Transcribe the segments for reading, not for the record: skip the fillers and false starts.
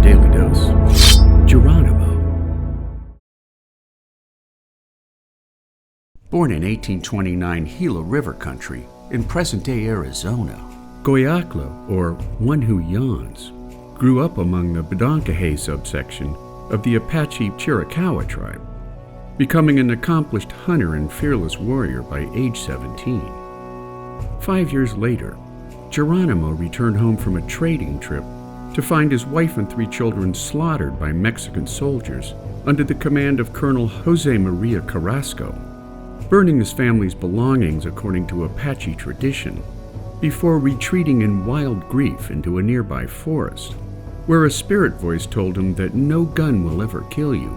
Daily Dose, Geronimo. Born in 1829 Gila River country in present-day Arizona, Goyahkla, or one who yawns, grew up among the Bedonkohe subsection of the Apache Chiricahua tribe, becoming an accomplished hunter and fearless warrior by age 17. 5 years later, Geronimo returned home from a trading trip to find his wife and 3 children slaughtered by Mexican soldiers under the command of Colonel Jose Maria Carrasco, burning his family's belongings according to Apache tradition, before retreating in wild grief into a nearby forest, where a spirit voice told him that no gun will ever kill you.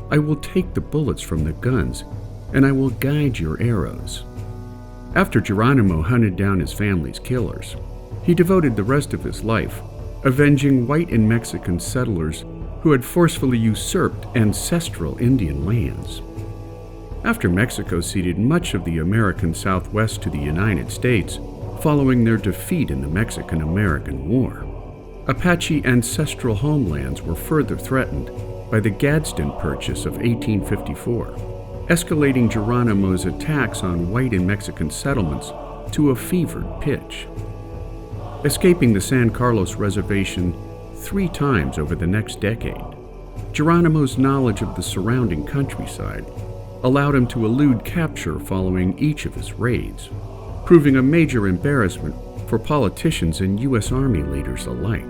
I will take the bullets from the guns, and I will guide your arrows. After Geronimo hunted down his family's killers, he devoted the rest of his life avenging white and Mexican settlers who had forcefully usurped ancestral Indian lands. After Mexico ceded much of the American Southwest to the United States following their defeat in the Mexican-American War, Apache ancestral homelands were further threatened by the Gadsden Purchase of 1854, escalating Geronimo's attacks on white and Mexican settlements to a fevered pitch. Escaping the San Carlos Reservation 3 times over the next decade, Geronimo's knowledge of the surrounding countryside allowed him to elude capture following each of his raids, proving a major embarrassment for politicians and U.S. Army leaders alike.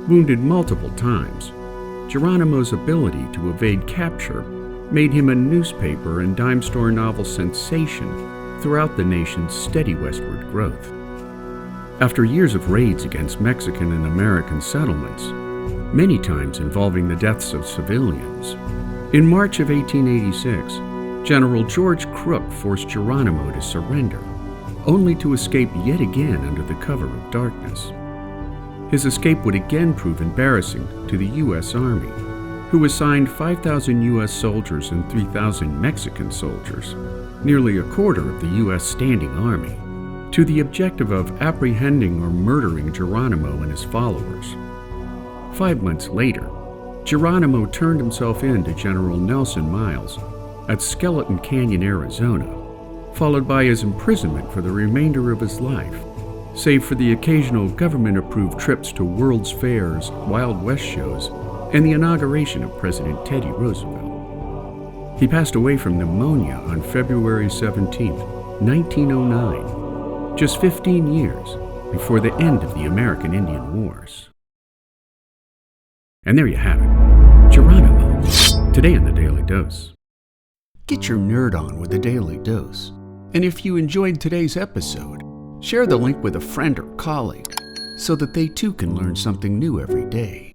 Wounded multiple times, Geronimo's ability to evade capture made him a newspaper and dime store novel sensation throughout the nation's steady westward growth. After years of raids against Mexican and American settlements, many times involving the deaths of civilians, in March of 1886, General George Crook forced Geronimo to surrender, only to escape yet again under the cover of darkness. His escape would again prove embarrassing to the U.S. Army, who assigned 5,000 U.S. soldiers and 3,000 Mexican soldiers, nearly a quarter of the U.S. standing army, to the objective of apprehending or murdering Geronimo and his followers. 5 months later, Geronimo turned himself in to General Nelson Miles at Skeleton Canyon, Arizona, followed by his imprisonment for the remainder of his life, save for the occasional government-approved trips to World's Fairs, Wild West shows, and the inauguration of President Teddy Roosevelt. He passed away from pneumonia on February 17, 1909, just 15 years before the end of the American-Indian Wars. And there you have it, Geronimo, today in the Daily Dose. Get your nerd on with the Daily Dose. And if you enjoyed today's episode, share the link with a friend or colleague so that they too can learn something new every day.